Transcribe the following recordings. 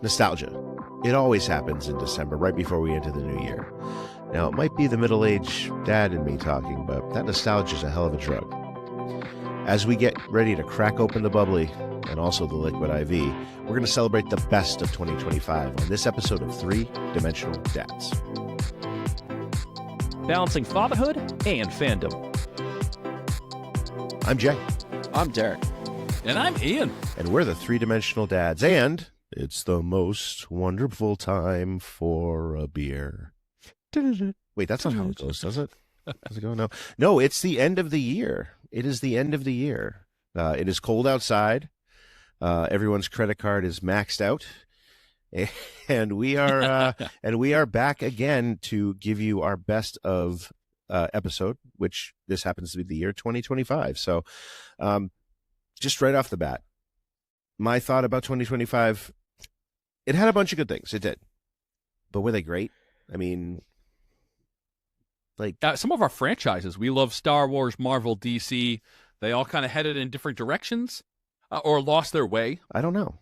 Nostalgia. It always happens in December, right before we enter the new year. Now, it might be the middle-aged dad in me talking, but that nostalgia is a hell of a drug. As we get ready to crack open the bubbly and also the liquid IV, we're going to celebrate the best of 2025 on this episode of Three Dimensional Dads. Balancing fatherhood and fandom. I'm Jay. I'm Derrick. And I'm Ian. And we're the Three Dimensional Dads. And it's the most wonderful time for a beer. Wait, that's not how it goes, does it? Does it go? No. No, it's the end of the year. It is the end of the year. It is cold outside. Everyone's credit card is maxed out. And we are back again to give you our best of episode, which this happens to be the year 2025. So just right off the bat, my thought about 2025, it had a bunch of good things. It did. But were they great? I mean, like some of our franchises, we love Star Wars, Marvel, DC. They all kind of headed in different directions or lost their way. I don't know.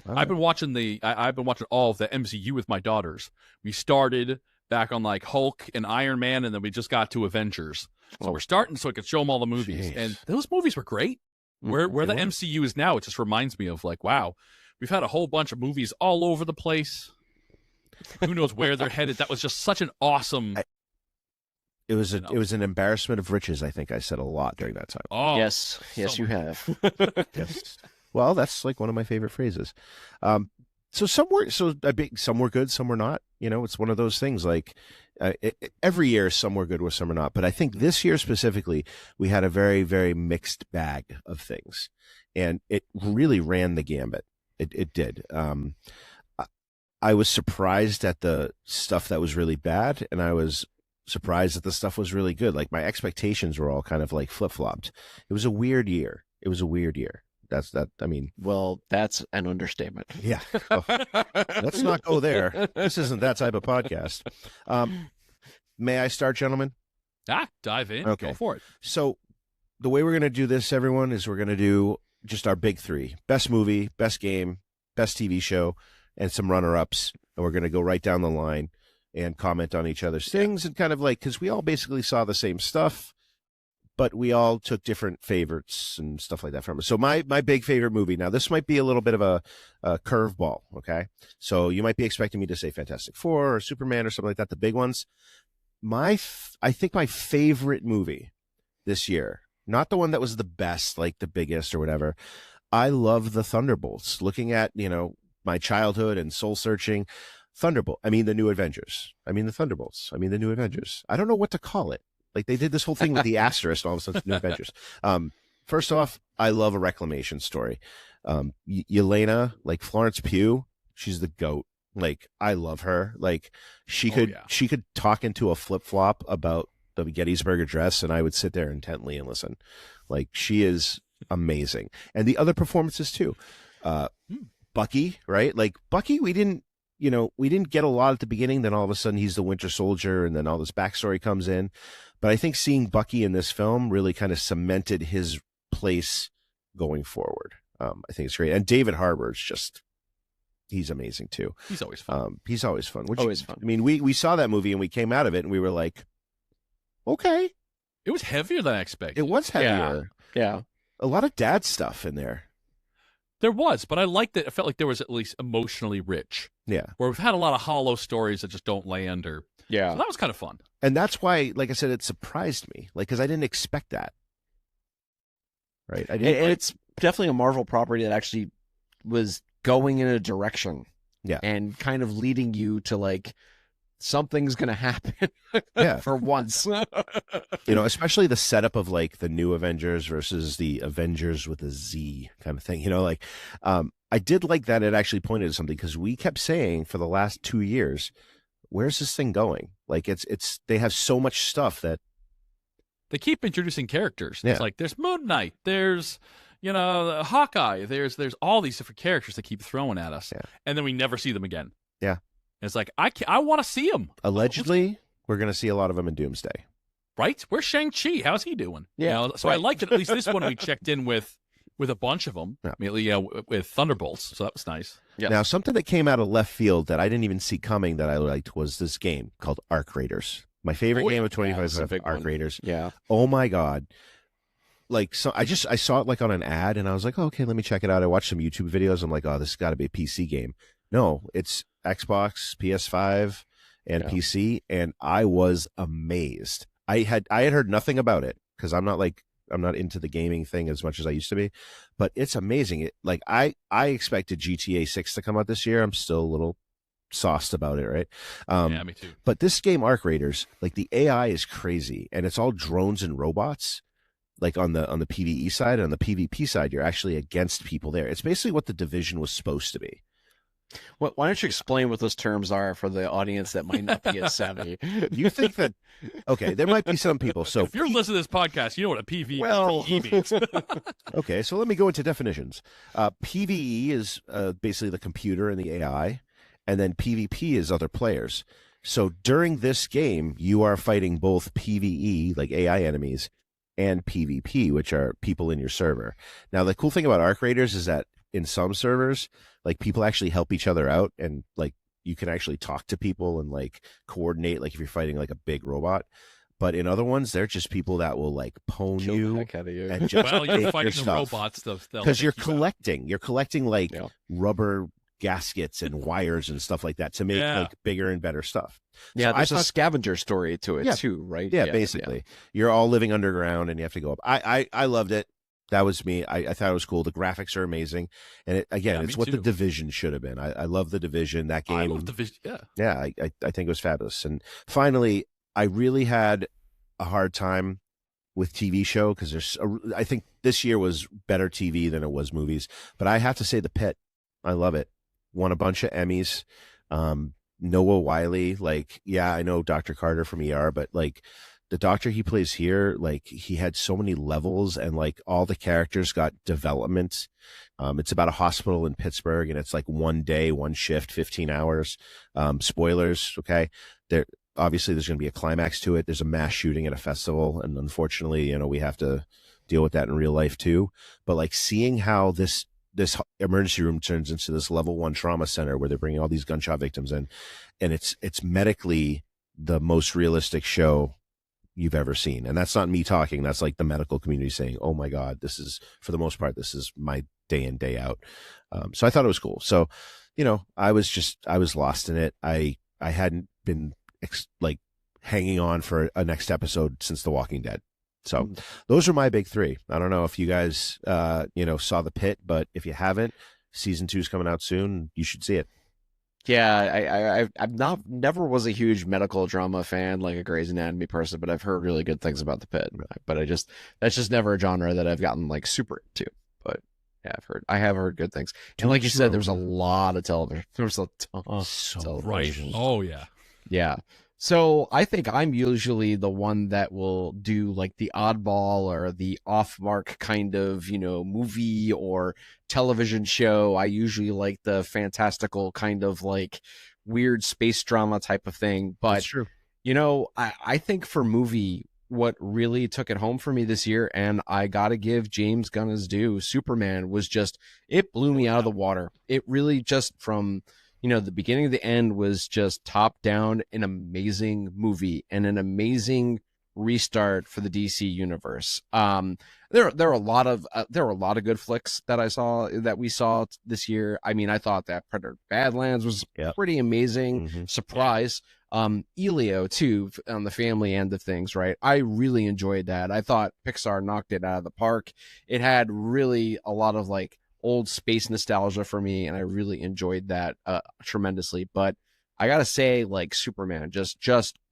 I've been watching I've been watching all of the MCU with my daughters. We started back on like Hulk and Iron Man, and then we just got to Avengers. So we're starting so I could show them all the movies. Jeez. And those movies were great. Where the MCU is now, it just reminds me of like, wow, we've had a whole bunch of movies all over the place. Who knows where they're headed? That was just such an awesome. It was an embarrassment of riches. I think I said a lot during that time. Oh, Yes, you have. Yes. Well, that's like one of my favorite phrases. So some were good, some were not. You know, it's one of those things. Like every year, some were good, with some are not. But I think this year specifically, we had a very, very mixed bag of things, and it really ran the gambit. It did. I was surprised at the stuff that was really bad, and I was surprised that the stuff was really good. Like my expectations were all kind of like flip-flopped. It was a weird year. Well, that's an understatement. Yeah. Oh, let's not go there. This isn't that type of podcast. May I start, gentlemen? Dive in. Okay. Go for it. So the way we're going to do this, everyone, is we're going to do just our big three: best movie, best game, best TV show, and some runner-ups. And we're going to go right down the line and comment on each other's things, and kind of like, because we all basically saw the same stuff, but we all took different favorites and stuff like that from it. So my big favorite movie, now this might be a little bit of a curveball, okay? So you might be expecting me to say Fantastic Four or Superman or something like that, the big ones. I think my favorite movie this year, not the one that was the best, like the biggest or whatever, I love the Thunderbolts. Looking at, my childhood and soul searching, the New Avengers. The Thunderbolts. The New Avengers. I don't know what to call it. Like they did this whole thing with the asterisk and all of a sudden New Avengers. First off, I love a reclamation story. Yelena, like Florence Pugh, she's the GOAT. Like I love her. Like she could talk into a flip-flop about the Gettysburg Address, and I would sit there intently and listen. Like she is amazing. And the other performances too. Bucky, right? Like Bucky, we didn't get a lot at the beginning, then all of a sudden he's the Winter Soldier, and then all this backstory comes in. But I think seeing Bucky in this film really kind of cemented his place going forward. I think it's great. And David Harbour's he's amazing too. He's always fun. He's always fun. Always fun. We saw that movie and we came out of it and we were like, okay. It was heavier than I expected. It was heavier. Yeah. A lot of dad stuff in there. There was, but I liked it. I felt like there was at least emotionally rich. Yeah. Where we've had a lot of hollow stories that just don't land, so that was kind of fun. And that's why, like I said, it surprised me, like, because I didn't expect that. Right. And it's definitely a Marvel property that actually was going in a direction. Yeah. And kind of leading you to like, something's going to happen. Yeah. For once. Especially the setup of like the New Avengers versus the Avengers with a Z kind of thing, I did like that it actually pointed to something, because we kept saying for the last 2 years, where's this thing going? Like they have so much stuff that they keep introducing characters. Yeah. It's like there's Moon Knight, there's Hawkeye, there's all these different characters that keep throwing at us, and then we never see them again. Yeah, and it's like I want to see them. Allegedly, we're going to see a lot of them in Doomsday. Right? Where's Shang-Chi? How's he doing? Yeah. So I liked it. At least this one we checked in with with a bunch of them. Yeah. I mean, with Thunderbolts, so that was nice. Yes. Now, something that came out of left field that I didn't even see coming that I liked was this game called Arc Raiders. My favorite game of 25, Arc Raiders. Yeah. Oh my God. Like, so I saw it like on an ad and I was like, oh, okay, let me check it out. I watched some YouTube videos. I'm like, oh, this has got to be a PC game. No, it's Xbox, PS5, and PC. And I was amazed. I had heard nothing about it because I'm not into the gaming thing as much as I used to be, but it's amazing. I expected GTA 6 to come out this year. I'm still a little sauced about it, right? Yeah, me too. But this game, Arc Raiders, like the AI is crazy, and it's all drones and robots. Like on the PvE side, and on the PvP side, you're actually against people there. It's basically what the Division was supposed to be. Why don't you explain what those terms are for the audience that might not be as savvy? You think that? Okay, there might be some people. So if you're listening to this podcast, you know what a PvE means. Okay, so let me go into definitions. PvE is basically the computer and the AI, and then PvP is other players. So during this game, you are fighting both PvE, like AI enemies, and PvP, which are people in your server. Now, the cool thing about Arc Raiders is that in some servers, like people actually help each other out, and like you can actually talk to people and like coordinate, like if you're fighting like a big robot. But in other ones, they're just people that will like pwn you and just well, you're take fighting your the stuff. robots Because you're collecting like rubber gaskets and wires and stuff like that to make like bigger and better stuff. Yeah, so there's a scavenger story to it too, right? Yeah, basically. You're all living underground and you have to go up. I loved it. That was me. I thought it was cool. The graphics are amazing. And it's what the Division should have been. I love the Division. That game. I love Division, yeah. Yeah, I think it was fabulous. And finally, I really had a hard time with TV show because I think this year was better TV than it was movies. But I have to say The Pit. I love it. Won a bunch of Emmys. Noah Wiley, like, yeah, I know Dr. Carter from ER, but like the doctor he plays here, like he had so many levels and like all the characters got development. It's about a hospital in Pittsburgh and it's like one day, one shift, 15 hours. Spoilers. Okay. Obviously there's going to be a climax to it. There's a mass shooting at a festival. And unfortunately, we have to deal with that in real life too. But like seeing how this emergency room turns into this level 1 trauma center where they're bringing all these gunshot victims in, and it's medically the most realistic show you've ever seen. And that's not me talking. That's like the medical community saying, oh my God, this is, for the most part, this is my day in, day out. So I thought it was cool. So, I was lost in it. I hadn't been hanging on for a next episode since The Walking Dead. So those are my big 3. I don't know if you guys, saw The Pit, but if you haven't, season 2 is coming out soon. You should see it. Yeah, I'm never was a huge medical drama fan, like a Grey's Anatomy person, but I've heard really good things about The Pit. But that's just never a genre that I've gotten like super into. But yeah, I have heard good things. And like you said, there was a lot of television. There was a ton of television. Right. Oh yeah. Yeah. So I think I'm usually the one that will do like the oddball or the off mark kind of, movie or television show. I usually like the fantastical kind of like weird space drama type of thing. But, That's true. I think for movie, what really took it home for me this year, and I got to give James Gunn his due, Superman it blew me out of the water. It really just from... the beginning to the end was just top down, an amazing movie and an amazing restart for the DC universe. There are a lot of good flicks that we saw this year. I mean, I thought that Predator Badlands was pretty amazing. Mm-hmm. Surprise. Elio too, on the family end of things, right? I really enjoyed that. I thought Pixar knocked it out of the park. It had really a lot of like old space nostalgia for me, and I really enjoyed that tremendously. But I gotta say, like, Superman just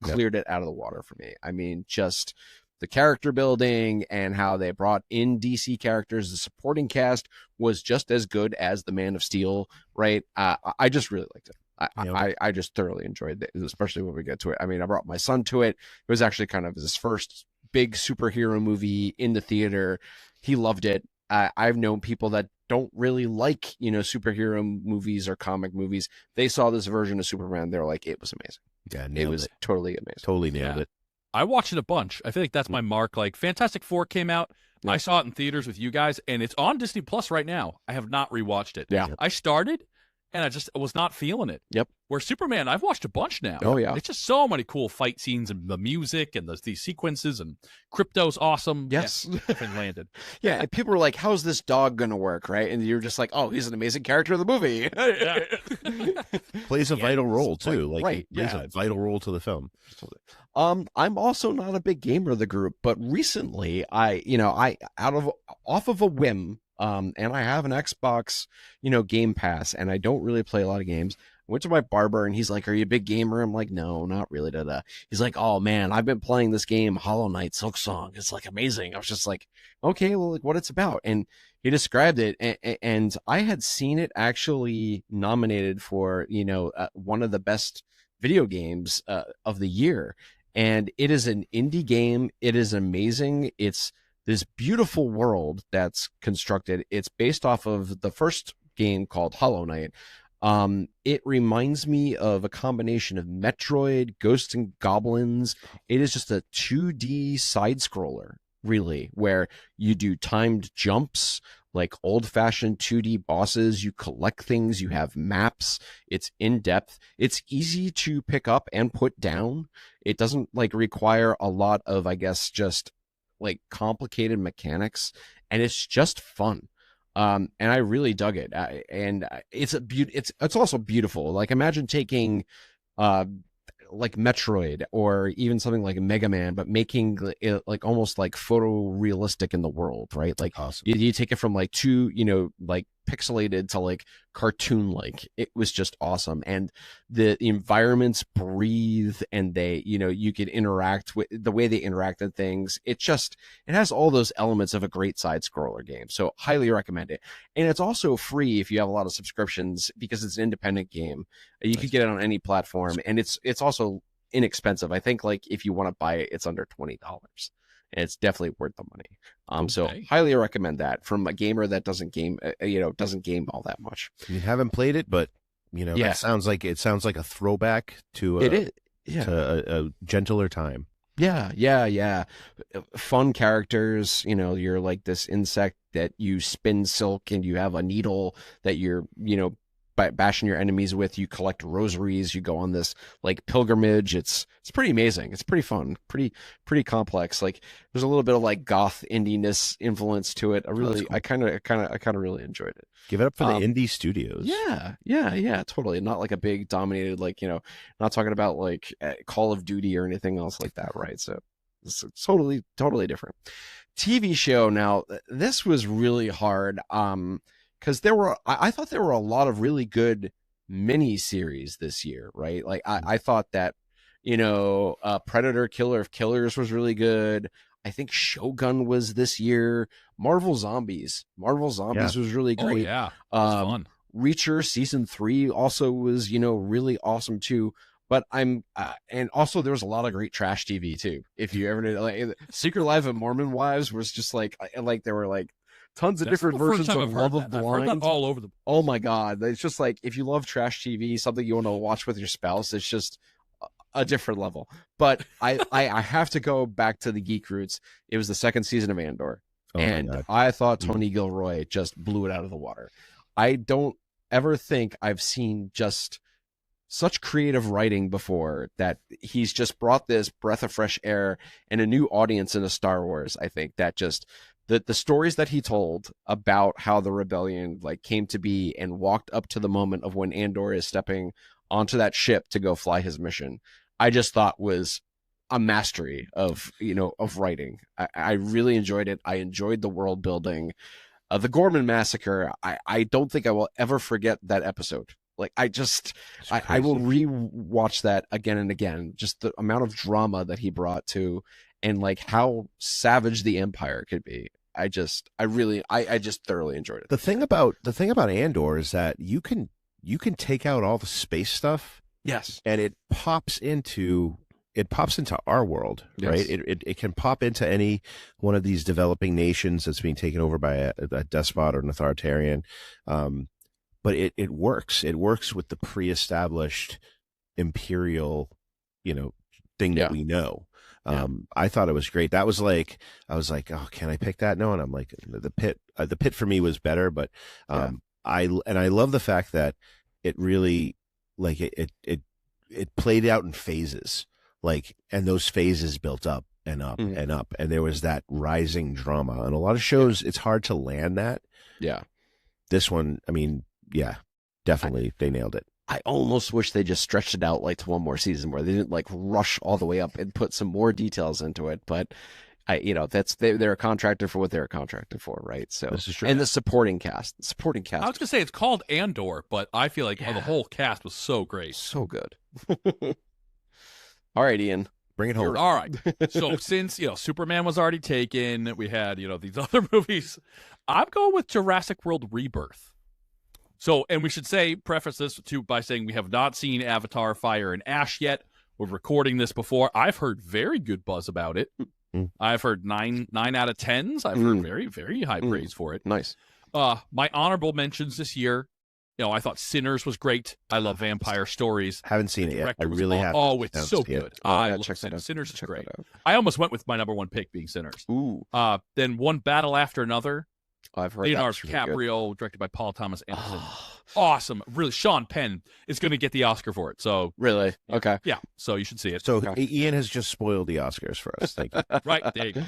cleared it out of the water for me. I mean, just the character building and how they brought in DC characters. The supporting cast was just as good as the Man of Steel, right? I just really liked it. I just thoroughly enjoyed it, especially when we get to it. I mean, I brought my son to it. It was actually kind of his first big superhero movie in the theater. He loved it. I've known people that don't really like, superhero movies or comic movies. They saw this version of Superman. They were like, it was amazing. Yeah, it was totally amazing. Totally nailed it. I watched it a bunch. I feel like that's my mark. Like Fantastic Four came out. I saw it in theaters with you guys, and it's on Disney Plus right now. I have not rewatched it. Yeah. I started, and I was not feeling it. Yep. Where Superman, I've watched a bunch now. Oh, yeah. It's just so many cool fight scenes and the music and these sequences, and Crypto's awesome. Yes. Yeah, definitely landed. Yeah, and people were like, how's this dog going to work, right? And you're just like, oh, he's an amazing character in the movie. Plays a vital role, too. Right. He plays a vital role to the film. I'm also not a big gamer of the group, but recently off of a whim, and I have an Xbox, Game Pass, and I don't really play a lot of games. I went to my barber and he's like, are you a big gamer? I'm like, no, not really. He's like, oh man, I've been playing this game, Hollow Knight Silksong. It's like amazing. I was just like, okay, well, like what it's about. And he described it. And I had seen it actually nominated for, one of the best video games of the year. And it is an indie game. It is amazing. It's this beautiful world that's constructed. It's based off of the first game called Hollow Knight. It reminds me of a combination of Metroid, Ghosts and Goblins. It is just a 2D side scroller, really, where you do timed jumps, like old-fashioned 2D bosses. You collect things, you have maps. It's in-depth. It's easy to pick up and put down. It doesn't require a lot of, I guess, just complicated mechanics, and it's just fun. And I really dug it. And it's also beautiful. Like imagine taking Metroid or even something like Mega Man, but making it almost photorealistic in the world, right? Awesome. You take it from too, pixelated to cartoon It was just awesome. And the environments breathe, and they, you could interact with the way they interact with things. It has all those elements of a great side scroller game. So highly recommend it. And it's also free if you have a lot of subscriptions, because it's an independent game. You could get it on any platform, and it's also inexpensive. I think if you want to buy it, it's under $20. And it's definitely worth the money. So highly recommend that from a gamer that doesn't game all that much. You haven't played it, but it sounds like a throwback to a gentler time. Yeah. Fun characters. You're this insect that you spin silk, and you have a needle that you're, by bashing your enemies with. You collect rosaries. You go on this pilgrimage. It's pretty amazing. It's pretty fun. Pretty complex. There's a little bit of goth indiness influence to it. Cool. I kind of really enjoyed it. Give it up for the indie studios. Yeah, totally. Not a big dominated not talking about Call of Duty or anything else like that, right? So it's totally different. TV show. Now this was really hard. Because I thought there were a lot of really good mini series this year, right? I thought that, Predator Killer of Killers was really good. I think Shogun was this year. Marvel Zombies was really great. Oh yeah, it was fun. Reacher season 3 also was, really awesome too. But and also there was a lot of great trash TV too. If you ever did, Secret Life of Mormon Wives was just there were tons of different versions of Love of Blind. I've heard that all over the place. Oh my God. It's just if you love trash TV, something you want to watch with your spouse, it's just a different level. But I have to go back to the geek roots. It was the second season of Andor. And I thought Tony Gilroy just blew it out of the water. I don't ever think I've seen just such creative writing before, that he's just brought this breath of fresh air and a new audience into Star Wars. I think that just the stories that he told about how the rebellion came to be and walked up to the moment of when Andor is stepping onto that ship to go fly his mission, I just thought was a mastery of writing. I really enjoyed it. I enjoyed the world building. The Gorman Massacre, I don't think I will ever forget that episode. I will re-watch that again and again. Just the amount of drama that he brought to, and how savage the Empire could be. I just thoroughly enjoyed it. The thing about Andor is that you can take out all the space stuff. Yes. And it pops into our world, yes. Right? It can pop into any one of these developing nations that's being taken over by a despot or an authoritarian. But it works. It works with the pre-established imperial, thing that we know. I thought it was great. That was like, I was like, oh, can I pick that? No, and I'm like, the pit for me was better, but I love the fact that it really like it played out in phases, like, and those phases built up and up and up, and there was that rising drama. And a lot of shows, it's hard to land that. Yeah. This one, I mean, yeah, definitely they nailed it. I almost wish they just stretched it out like to one more season where they didn't like rush all the way up and put some more details into it. But they're a contractor for what they're a contractor for, right? So This is true. and the supporting cast. I was gonna say it's called Andor, but I feel like the whole cast was so great. So good. All right, Ian. Bring it home. All right. So since Superman was already taken, we had these other movies. I'm going with Jurassic World Rebirth. So, and we should preface this by saying we have not seen Avatar: Fire and Ash yet. We're recording this before. I've heard very good buzz about it. I've heard 9 out of 10s. I've heard very, very high praise for it. Nice. My honorable mentions this year. I thought Sinners was great. I love vampire stories. Haven't seen it yet. I really have. Oh, it's so good. Check that out. Sinners is great. I almost went with my number one pick being Sinners. Ooh. Then One Battle After Another. I've heard Leonardo that's really DiCaprio, directed by Paul Thomas Anderson. Awesome. Really, Sean Penn is going to get the Oscar for it. So really? Okay. Yeah. So you should see it. So Ian has just spoiled the Oscars for us. Thank you. Right. There you go.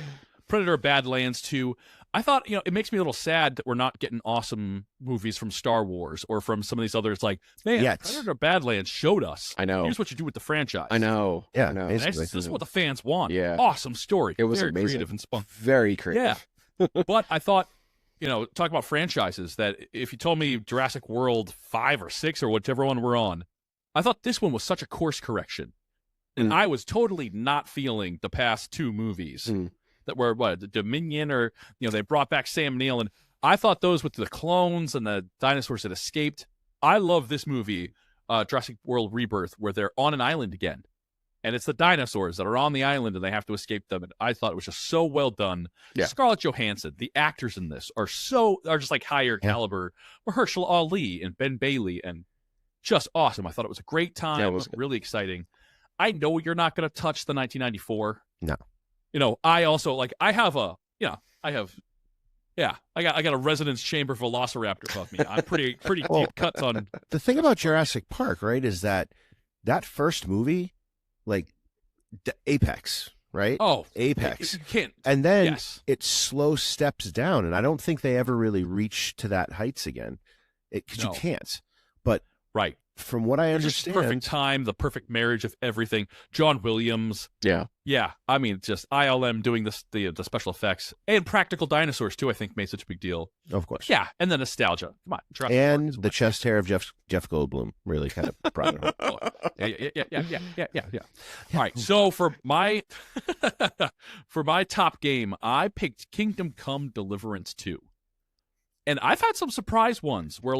Predator: Badlands 2. I thought, it makes me a little sad that we're not getting awesome movies from Star Wars or from some of these others. Like, man, Predator: Badlands showed us. I know. Here's what you do with the franchise. I know. Yeah. I know. This is what the fans want. Yeah. Awesome story. It was very amazing. creative and spun. Very creative. Yeah. But I thought, talk about franchises, that if you told me Jurassic World 5 or 6 or whichever one we're on, I thought this one was such a course correction. And I was totally not feeling the past 2 movies that were, the Dominion, or, they brought back Sam Neill. And I thought those with the clones and the dinosaurs that escaped. I love this movie, Jurassic World Rebirth, where they're on an island again. And it's the dinosaurs that are on the island and they have to escape them. And I thought it was just so well done. Yeah. Scarlett Johansson, the actors in this are just like higher caliber. Mahershala Ali and Ben Bailey, and just awesome. I thought it was a great time. Yeah, it was really exciting. I know you're not going to touch the 1994. No. I also I got a Resonance Chamber Velociraptor above me. I'm pretty deep cuts on. The thing about Jurassic Park, right, is that first movie, like Apex, right? Oh, Apex. You can't. And then it slow steps down, and I don't think they ever really reach to that heights again, because you can't. But right. From what I understand, perfect time, the perfect marriage of everything. John Williams, yeah. I mean, just ILM doing this, the special effects and practical dinosaurs too. I think made such a big deal. Of course, yeah, and the nostalgia. Come on, Jurassic and Park the chest hair of Jeff Goldblum really kind of brought it home. Oh, yeah. All right, so for my top game, I picked Kingdom Come: Deliverance 2. And I've had some surprise ones where,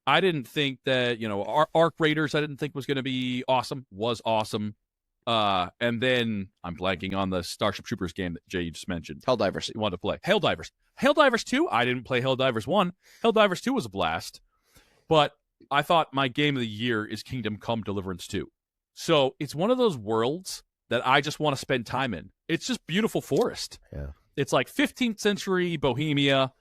I didn't think that, Arc Raiders, I didn't think was going to be awesome. Was awesome. And then I'm blanking on the Starship Troopers game that Jay just mentioned. Helldivers. You wanted to play. Helldivers. Helldivers 2, I didn't play Helldivers 1. Helldivers 2 was a blast. But I thought my game of the year is Kingdom Come: Deliverance 2. So it's one of those worlds that I just want to spend time in. It's just beautiful forest. Yeah. It's like 15th century Bohemia.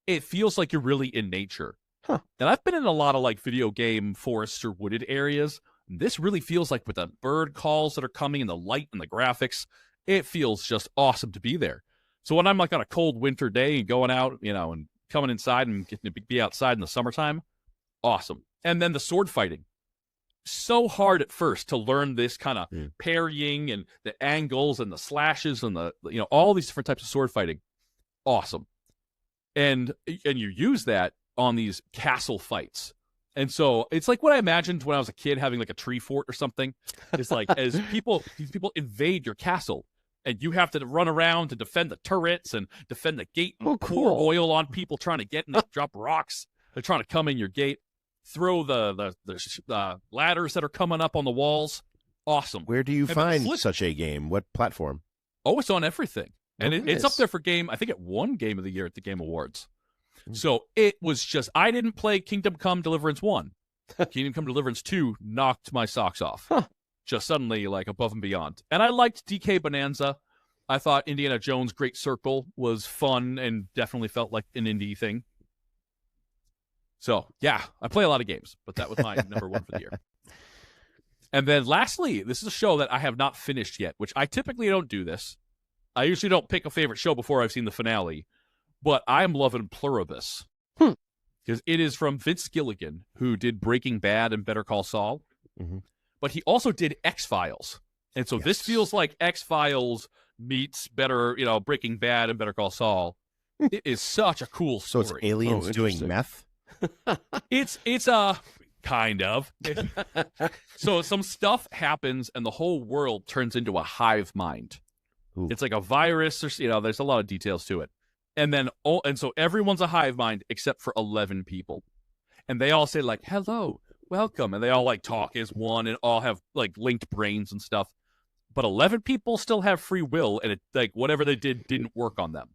It feels like you're really in nature. Huh. And I've been in a lot of video game forests or wooded areas. This really feels like with the bird calls that are coming and the light and the graphics, it feels just awesome to be there. So when I'm on a cold winter day and going out, and coming inside and getting to be outside in the summertime, awesome. And then the sword fighting. So hard at first to learn this kind of parrying and the angles and the slashes and the all these different types of sword fighting. Awesome. And you use that on these castle fights. And so it's like what I imagined when I was a kid having a tree fort or something. It's like as these people invade your castle and you have to run around to defend the turrets and defend the gate and pour oil on people trying to get in and drop rocks. They're trying to come in your gate, throw the ladders that are coming up on the walls. Awesome. Where do you find such a game? What platform? Oh, it's on everything. And it's up nice. there for game. I think it won Game of the Year at the Game Awards. So it was just, I didn't play Kingdom Come: Deliverance 1. Kingdom Come: Deliverance 2 knocked my socks off. Huh. just suddenly like above and beyond. And I liked DK Bonanza. I thought Indiana Jones Great Circle was fun and definitely felt like an indie thing. So, yeah, I play a lot of games, but that was my number one for the year. And then lastly, this is a show that I have not finished yet, which I typically don't do this. I usually don't pick a favorite show before I've seen the finale, but I'm loving Pluribus. Because it is from Vince Gilligan, who did Breaking Bad and Better Call Saul. Mm-hmm. But he also did X-Files. And so this feels like X-Files meets Breaking Bad and Better Call Saul. It is such a cool story. So it's aliens doing meth? It's kind of. So some stuff happens and the whole world turns into a hive mind. Ooh. It's like a virus, or there's a lot of details to it. And so everyone's a hive mind except for 11 people. And they all say like, hello, welcome. And they all like talk as one and all have like linked brains and stuff. But 11 people still have free will, and it, like whatever they did didn't work on them.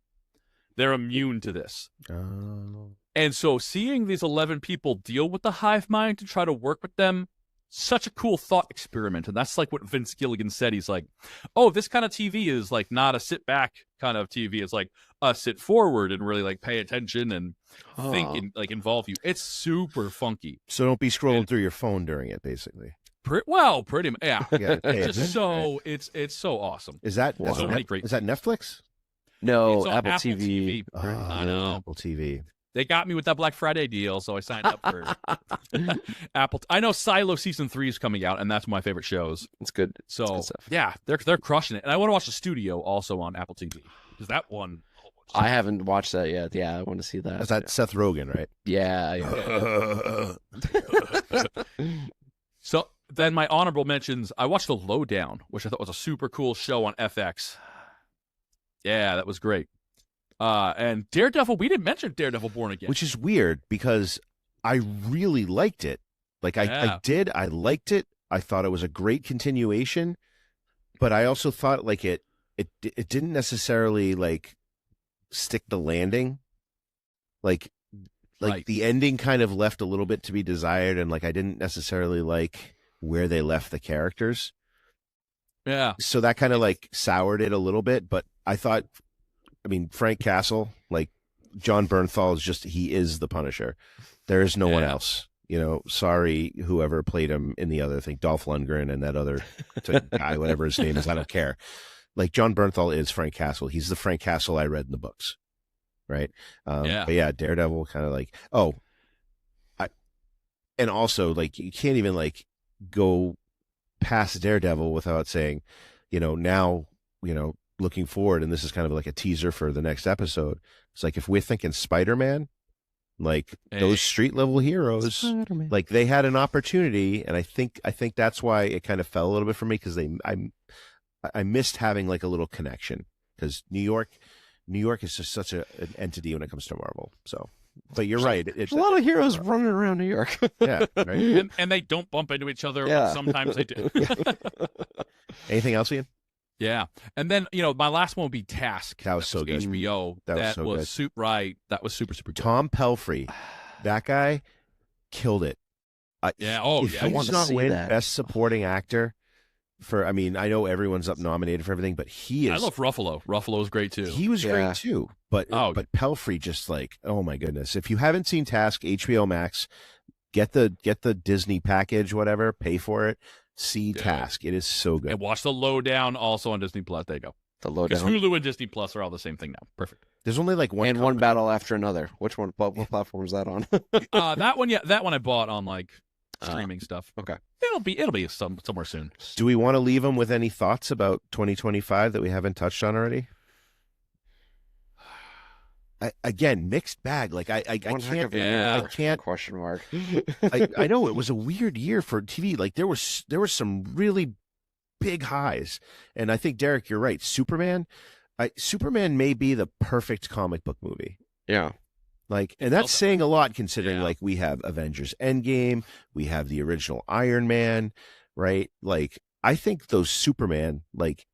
They're immune to this. Oh. And so seeing these 11 people deal with the hive mind to try to work with them, such a cool thought experiment. And that's like what Vince Gilligan said. He's like, oh, this kind of TV is like not a sit back kind of TV. It's like a sit forward and really like pay attention and think and like involve you. It's super funky. So don't be scrolling through your phone during it, basically. Pretty much, yeah. It's just so it's so awesome. Is that so many great? Is that Netflix? No, It's on Apple TV. Oh, I know. Apple TV. They got me with that Black Friday deal, so I signed up for Apple. I know Silo season 3 is coming out, and that's one of my favorite shows. It's good. So it's good stuff. yeah, they're crushing it. And I want to watch The Studio also on Apple TV because that one. I haven't watched that yet. Yeah, I want to see that. Is that Seth Rogen, right? Yeah. So then my honorable mentions, I watched The Lowdown, which I thought was a super cool show on FX. Yeah, that was great. And Daredevil, we didn't mention Daredevil Born Again. Which is weird because I really liked it. Like I liked it. I thought it was a great continuation, but I also thought like it didn't necessarily like stick the landing. Like Right. the ending kind of left a little bit to be desired, and like I didn't necessarily like where they left the characters. Yeah. So that kind of like soured it a little bit, but I thought, I mean, Frank Castle, like John Bernthal he is the Punisher. There is no one else. You know, sorry, whoever played him in the other thing, Dolph Lundgren and that other guy, whatever his name is, I don't care. Like John Bernthal is Frank Castle. He's the Frank Castle I read in the books. Right. But yeah, Daredevil kind of like, and also like you can't even like go past Daredevil without saying, now, looking forward, and this is kind of like a teaser for the next episode. It's like if we're thinking Spider-Man, like those street level heroes, Spider-Man. like they had an opportunity, and I think that's why it kind of fell a little bit for me because I missed having like a little connection because New York is just such an entity when it comes to Marvel. So, but you're right. There's a lot of heroes running around New York. Yeah, right. And they don't bump into each other. Yeah. But sometimes they do. Anything else, Ian? Yeah. And then, my last one would be Task. That was so good. HBO. That was so good. That was super, super good. Tom Pelphrey, that guy killed it. Yeah. Oh, if yeah. he I want does to not see win that. Best Supporting Actor I know everyone's up nominated for everything, but he is. I love Ruffalo. Ruffalo's great too. He was great too. But Pelphrey just like, oh my goodness. If you haven't seen Task, HBO Max, get the Disney package, whatever, pay for it. See Task. It is so good. And watch The Lowdown also on Disney Plus. There you go. The Because Lowdown. Hulu and Disney Plus are all the same thing now. Perfect. There's only like one. And one battle after another. Which one? What platform is that on? That one I bought on like streaming stuff. Okay. It'll be somewhere soon. Do we want to leave them with any thoughts about 2025 that we haven't touched on already? Again, mixed bag. Like I can't. Question mark. I know it was a weird year for TV. Like there were some really big highs, and I think Derrick, you're right. Superman may be the perfect comic book movie. Yeah. Like, and that's saying a lot considering like we have Avengers Endgame, we have the original Iron Man, right? Like, I think those Superman, like,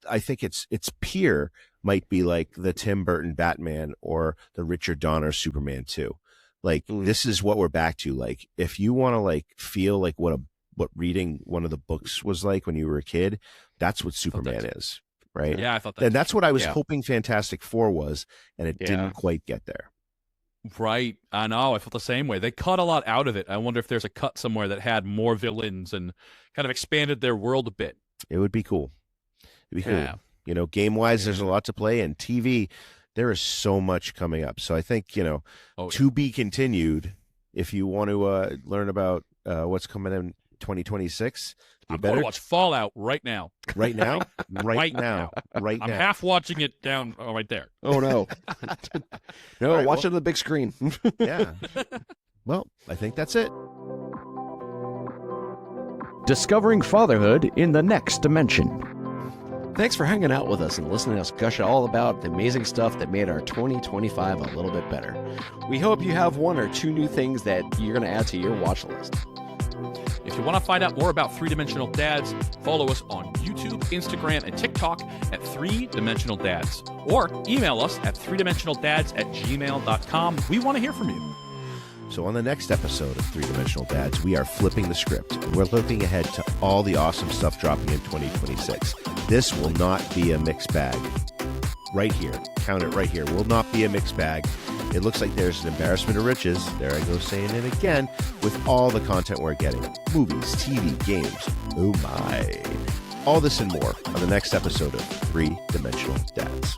I think its peer might be like the Tim Burton Batman or the Richard Donner Superman 2. Like, this is what we're back to. Like, if you want to like feel like what a what reading one of the books was like when you were a kid. That's what Superman is, right? Yeah, I thought that. And that's what I was Yeah. hoping Fantastic Four was, and it Yeah. didn't quite get there. Right. I know. I felt the same way. They cut a lot out of it. I wonder if there's a cut somewhere that had more villains and kind of expanded their world a bit. It would be cool. It'd be cool. Yeah. You know, game-wise, there's a lot to play, and TV, there is so much coming up. So I think, you know, to be continued. If you want to learn about what's coming in 2026, you I'm better going to watch Fallout right now. right now, Right now, right I'm now. half watching it down right there. Oh no, no! All right, watch well- it on the big screen. Yeah. Well, I think that's it. Discovering fatherhood in the next dimension. Thanks for hanging out with us and listening to us gush all about the amazing stuff that made our 2025 a little bit better. We hope you have one or two new things that you're going to add to your watch list. If you want to find out more about 3-Dimensional Dads, follow us on YouTube, Instagram, and TikTok at 3-Dimensional Dads. Or email us at 3dimensionaldads@gmail.com. We want to hear from you. So on the next episode of 3-Dimensional Dads, we are flipping the script. We're looking ahead to all the awesome stuff dropping in 2026. This will not be a mixed bag. Right here. Count it right here. Will not be a mixed bag. It looks like there's an embarrassment of riches. There I go saying it again with all the content we're getting. Movies, TV, games. Oh my. All this and more on the next episode of 3-Dimensional Dads.